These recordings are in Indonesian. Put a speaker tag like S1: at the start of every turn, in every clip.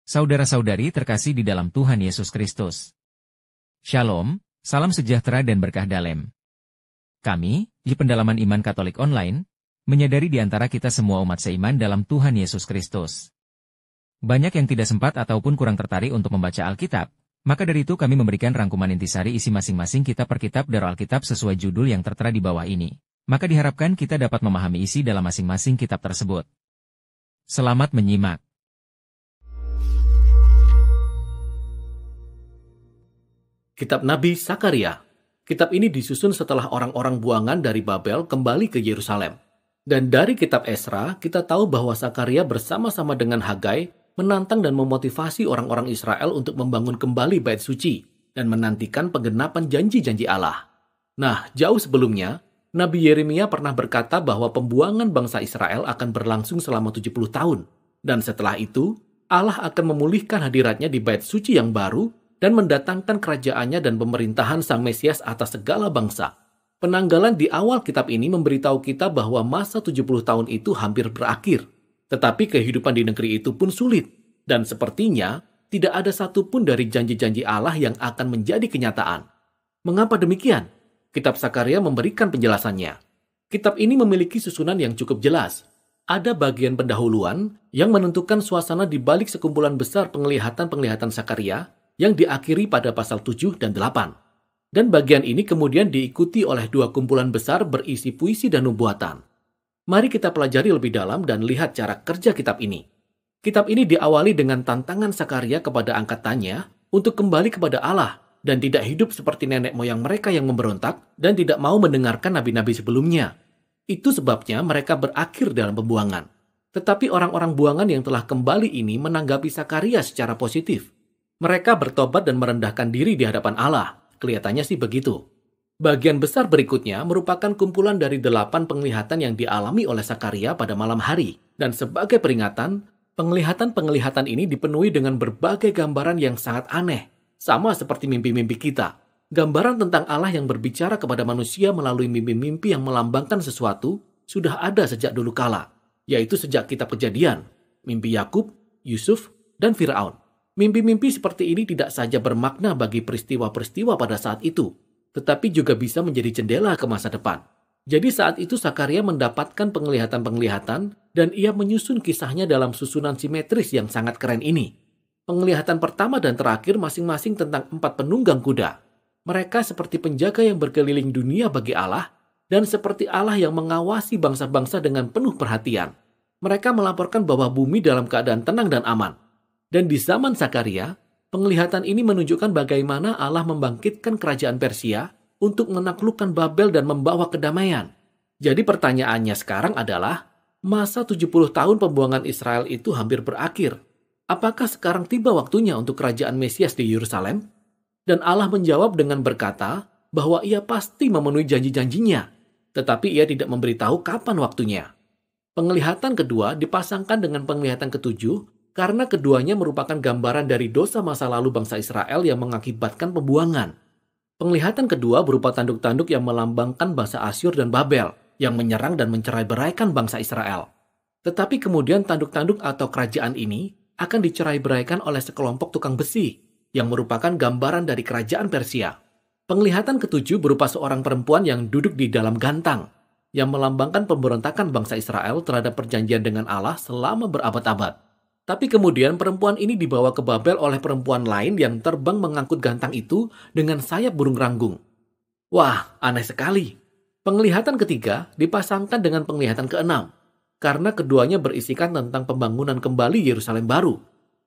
S1: Saudara-saudari terkasih di dalam Tuhan Yesus Kristus. Shalom, salam sejahtera dan berkah dalam. Kami, di Pendalaman Iman Katolik Online, menyadari di antara kita semua umat seiman dalam Tuhan Yesus Kristus. Banyak yang tidak sempat ataupun kurang tertarik untuk membaca Alkitab, maka dari itu kami memberikan rangkuman intisari isi masing-masing kitab per kitab dari Alkitab sesuai judul yang tertera di bawah ini. Maka diharapkan kita dapat memahami isi dalam masing-masing kitab tersebut. Selamat menyimak.
S2: Kitab Nabi Sakaria. Kitab ini disusun setelah orang-orang buangan dari Babel kembali ke Yerusalem. Dan dari kitab Esra, kita tahu bahwa Sakaria bersama-sama dengan Hagai menantang dan memotivasi orang-orang Israel untuk membangun kembali bait suci dan menantikan penggenapan janji-janji Allah. Nah, jauh sebelumnya, Nabi Yeremia pernah berkata bahwa pembuangan bangsa Israel akan berlangsung selama 70 tahun. Dan setelah itu, Allah akan memulihkan hadiratnya di bait suci yang baru dan mendatangkan kerajaannya dan pemerintahan Sang Mesias atas segala bangsa. Penanggalan di awal kitab ini memberitahu kita bahwa masa 70 tahun itu hampir berakhir. Tetapi kehidupan di negeri itu pun sulit. Dan sepertinya tidak ada satupun dari janji-janji Allah yang akan menjadi kenyataan. Mengapa demikian? Kitab Sakaria memberikan penjelasannya. Kitab ini memiliki susunan yang cukup jelas. Ada bagian pendahuluan yang menentukan suasana di balik sekumpulan besar penglihatan-penglihatan Sakaria yang diakhiri pada pasal 7 dan 8. Dan bagian ini kemudian diikuti oleh dua kumpulan besar berisi puisi dan nubuatan. Mari kita pelajari lebih dalam dan lihat cara kerja kitab ini. Kitab ini diawali dengan tantangan Sakaria kepada angkatannya untuk kembali kepada Allah dan tidak hidup seperti nenek moyang mereka yang memberontak dan tidak mau mendengarkan nabi-nabi sebelumnya. Itu sebabnya mereka berakhir dalam pembuangan. Tetapi orang-orang buangan yang telah kembali ini menanggapi Sakaria secara positif. Mereka bertobat dan merendahkan diri di hadapan Allah. Kelihatannya sih begitu. Bagian besar berikutnya merupakan kumpulan dari 8 penglihatan yang dialami oleh Sakaria pada malam hari. Dan sebagai peringatan, penglihatan-penglihatan ini dipenuhi dengan berbagai gambaran yang sangat aneh. Sama seperti mimpi-mimpi kita. Gambaran tentang Allah yang berbicara kepada manusia melalui mimpi-mimpi yang melambangkan sesuatu sudah ada sejak dulu kala. Yaitu sejak kitab Kejadian, mimpi Yakub, Yusuf, dan Firaun. Mimpi-mimpi seperti ini tidak saja bermakna bagi peristiwa-peristiwa pada saat itu, tetapi juga bisa menjadi jendela ke masa depan. Jadi saat itu Sakaria mendapatkan penglihatan-penglihatan dan ia menyusun kisahnya dalam susunan simetris yang sangat keren ini. Penglihatan pertama dan terakhir masing-masing tentang 4 penunggang kuda. Mereka seperti penjaga yang berkeliling dunia bagi Allah dan seperti Allah yang mengawasi bangsa-bangsa dengan penuh perhatian. Mereka melaporkan bahwa bumi dalam keadaan tenang dan aman. Dan di zaman Sakaria, penglihatan ini menunjukkan bagaimana Allah membangkitkan kerajaan Persia untuk menaklukkan Babel dan membawa kedamaian. Jadi pertanyaannya sekarang adalah, masa 70 tahun pembuangan Israel itu hampir berakhir. Apakah sekarang tiba waktunya untuk kerajaan Mesias di Yerusalem? Dan Allah menjawab dengan berkata bahwa ia pasti memenuhi janji-janjinya, tetapi ia tidak memberitahu kapan waktunya. Penglihatan kedua dipasangkan dengan penglihatan ketujuh, karena keduanya merupakan gambaran dari dosa masa lalu bangsa Israel yang mengakibatkan pembuangan. Penglihatan kedua berupa tanduk-tanduk yang melambangkan bangsa Asyur dan Babel, yang menyerang dan mencerai-beraikan bangsa Israel. Tetapi kemudian tanduk-tanduk atau kerajaan ini akan dicerai-beraikan oleh sekelompok tukang besi, yang merupakan gambaran dari kerajaan Persia. Penglihatan ketujuh berupa seorang perempuan yang duduk di dalam gantang, yang melambangkan pemberontakan bangsa Israel terhadap perjanjian dengan Allah selama berabad-abad. Tapi kemudian perempuan ini dibawa ke Babel oleh perempuan lain yang terbang mengangkut gantang itu dengan sayap burung ranggung. Wah, aneh sekali. Penglihatan ketiga dipasangkan dengan penglihatan keenam, karena keduanya berisikan tentang pembangunan kembali Yerusalem baru.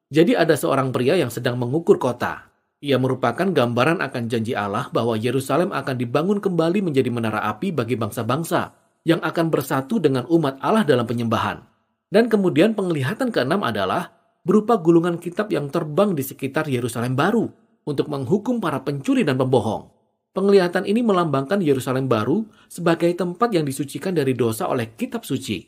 S2: Jadi ada seorang pria yang sedang mengukur kota. Ia merupakan gambaran akan janji Allah bahwa Yerusalem akan dibangun kembali menjadi menara api bagi bangsa-bangsa yang akan bersatu dengan umat Allah dalam penyembahan. Dan kemudian penglihatan keenam adalah berupa gulungan kitab yang terbang di sekitar Yerusalem baru untuk menghukum para pencuri dan pembohong. Penglihatan ini melambangkan Yerusalem baru sebagai tempat yang disucikan dari dosa oleh kitab suci.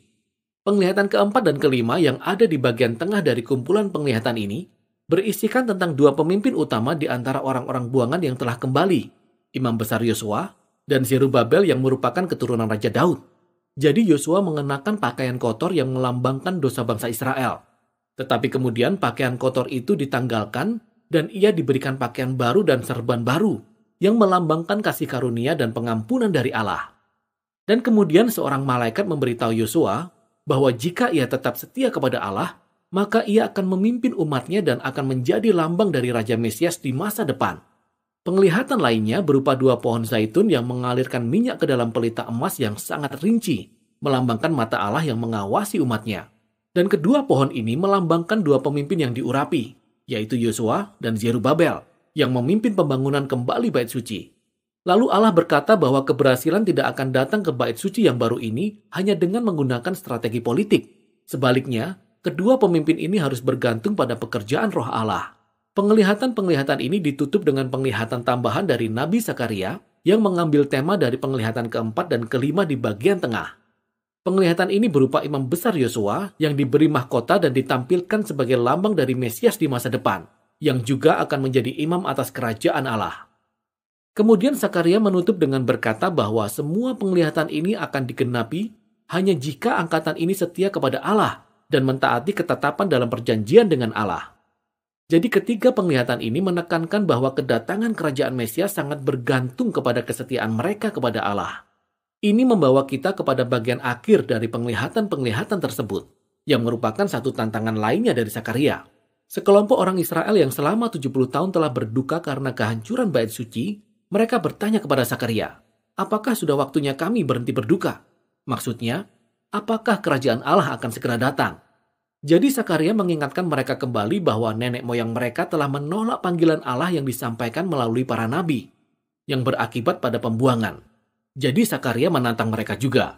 S2: Penglihatan keempat dan kelima yang ada di bagian tengah dari kumpulan penglihatan ini berisikan tentang dua pemimpin utama di antara orang-orang buangan yang telah kembali, Imam Besar Yosua dan Zerubabel yang merupakan keturunan Raja Daud. Jadi Yosua mengenakan pakaian kotor yang melambangkan dosa bangsa Israel. Tetapi kemudian pakaian kotor itu ditanggalkan dan ia diberikan pakaian baru dan serban baru yang melambangkan kasih karunia dan pengampunan dari Allah. Dan kemudian seorang malaikat memberitahu Yosua bahwa jika ia tetap setia kepada Allah, maka ia akan memimpin umatnya dan akan menjadi lambang dari Raja Mesias di masa depan. Penglihatan lainnya berupa 2 pohon zaitun yang mengalirkan minyak ke dalam pelita emas yang sangat rinci, melambangkan mata Allah yang mengawasi umatnya. Dan kedua pohon ini melambangkan 2 pemimpin yang diurapi, yaitu Yosua dan Zerubabel, yang memimpin pembangunan kembali bait suci. Lalu Allah berkata bahwa keberhasilan tidak akan datang ke bait suci yang baru ini hanya dengan menggunakan strategi politik. Sebaliknya, kedua pemimpin ini harus bergantung pada pekerjaan Roh Allah. Penglihatan-penglihatan ini ditutup dengan penglihatan tambahan dari Nabi Sakaria yang mengambil tema dari penglihatan keempat dan kelima di bagian tengah. Penglihatan ini berupa imam besar Yosua yang diberi mahkota dan ditampilkan sebagai lambang dari Mesias di masa depan, yang juga akan menjadi imam atas kerajaan Allah. Kemudian Sakaria menutup dengan berkata bahwa semua penglihatan ini akan digenapi hanya jika angkatan ini setia kepada Allah dan mentaati ketetapan dalam perjanjian dengan Allah. Jadi ketiga penglihatan ini menekankan bahwa kedatangan kerajaan Mesias sangat bergantung kepada kesetiaan mereka kepada Allah. Ini membawa kita kepada bagian akhir dari penglihatan-penglihatan tersebut, yang merupakan satu tantangan lainnya dari Sakaria. Sekelompok orang Israel yang selama 70 tahun telah berduka karena kehancuran bait suci, mereka bertanya kepada Sakaria, apakah sudah waktunya kami berhenti berduka? Maksudnya, apakah kerajaan Allah akan segera datang? Jadi Sakaria mengingatkan mereka kembali bahwa nenek moyang mereka telah menolak panggilan Allah yang disampaikan melalui para nabi, yang berakibat pada pembuangan. Jadi Sakaria menantang mereka juga.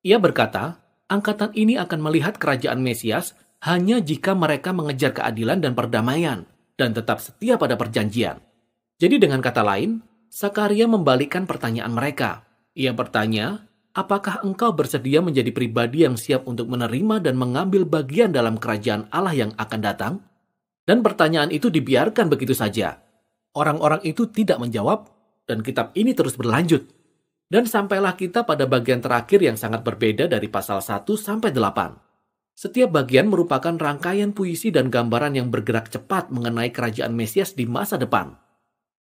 S2: Ia berkata, angkatan ini akan melihat kerajaan Mesias hanya jika mereka mengejar keadilan dan perdamaian dan tetap setia pada perjanjian. Jadi dengan kata lain, Sakaria membalikkan pertanyaan mereka. Ia bertanya, apakah engkau bersedia menjadi pribadi yang siap untuk menerima dan mengambil bagian dalam kerajaan Allah yang akan datang? Dan pertanyaan itu dibiarkan begitu saja. Orang-orang itu tidak menjawab dan kitab ini terus berlanjut. Dan sampailah kita pada bagian terakhir yang sangat berbeda dari pasal 1 sampai 8. Setiap bagian merupakan rangkaian puisi dan gambaran yang bergerak cepat mengenai kerajaan Mesias di masa depan.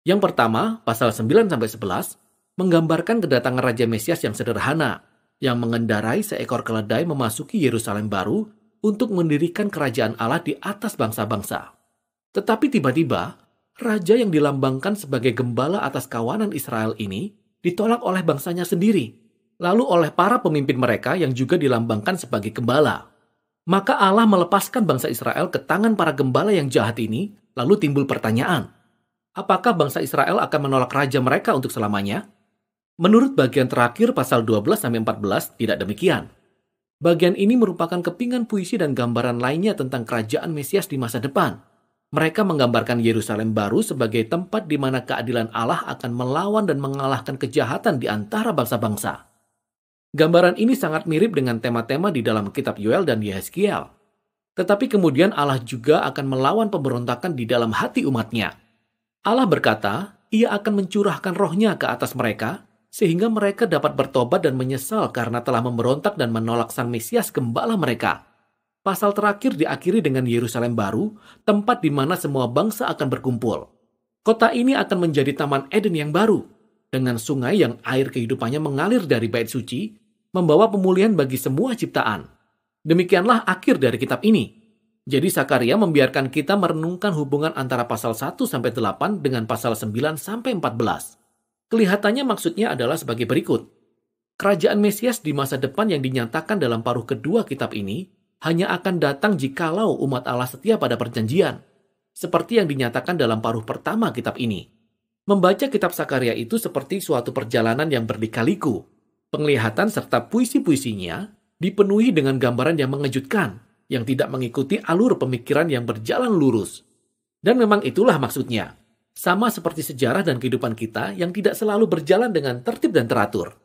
S2: Yang pertama, pasal 9 sampai 11, menggambarkan kedatangan Raja Mesias yang sederhana, yang mengendarai seekor keledai memasuki Yerusalem baru untuk mendirikan kerajaan Allah di atas bangsa-bangsa. Tetapi tiba-tiba, Raja yang dilambangkan sebagai gembala atas kawanan Israel ini ditolak oleh bangsanya sendiri, lalu oleh para pemimpin mereka yang juga dilambangkan sebagai gembala. Maka Allah melepaskan bangsa Israel ke tangan para gembala yang jahat ini, lalu timbul pertanyaan, apakah bangsa Israel akan menolak raja mereka untuk selamanya? Menurut bagian terakhir pasal 12-14 tidak demikian. Bagian ini merupakan kepingan puisi dan gambaran lainnya tentang kerajaan Mesias di masa depan. Mereka menggambarkan Yerusalem baru sebagai tempat di mana keadilan Allah akan melawan dan mengalahkan kejahatan di antara bangsa-bangsa. Gambaran ini sangat mirip dengan tema-tema di dalam kitab Yoel dan Yehezkiel. Tetapi kemudian Allah juga akan melawan pemberontakan di dalam hati umatnya. Allah berkata, Ia akan mencurahkan rohnya ke atas mereka, sehingga mereka dapat bertobat dan menyesal karena telah memberontak dan menolak Sang Mesias gembala mereka. Pasal terakhir diakhiri dengan Yerusalem baru, tempat di mana semua bangsa akan berkumpul. Kota ini akan menjadi Taman Eden yang baru, dengan sungai yang air kehidupannya mengalir dari bait suci, membawa pemulihan bagi semua ciptaan. Demikianlah akhir dari kitab ini. Jadi Sakaria membiarkan kita merenungkan hubungan antara pasal 1-8 dengan pasal 9-14. Kelihatannya maksudnya adalah sebagai berikut. Kerajaan Mesias di masa depan yang dinyatakan dalam paruh kedua kitab ini hanya akan datang jikalau umat Allah setia pada perjanjian, seperti yang dinyatakan dalam paruh pertama kitab ini. Membaca kitab Sakaria itu seperti suatu perjalanan yang berlika-liku. Penglihatan serta puisi-puisinya dipenuhi dengan gambaran yang mengejutkan, yang tidak mengikuti alur pemikiran yang berjalan lurus. Dan memang itulah maksudnya. Sama seperti sejarah dan kehidupan kita yang tidak selalu berjalan dengan tertib dan teratur.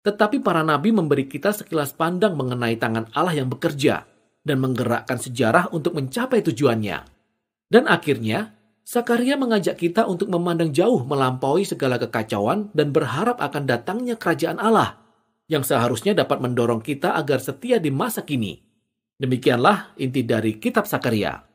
S2: Tetapi para nabi memberi kita sekilas pandang mengenai tangan Allah yang bekerja dan menggerakkan sejarah untuk mencapai tujuannya. Dan akhirnya, Sakaria mengajak kita untuk memandang jauh melampaui segala kekacauan dan berharap akan datangnya kerajaan Allah yang seharusnya dapat mendorong kita agar setia di masa kini. Demikianlah inti dari kitab Sakaria.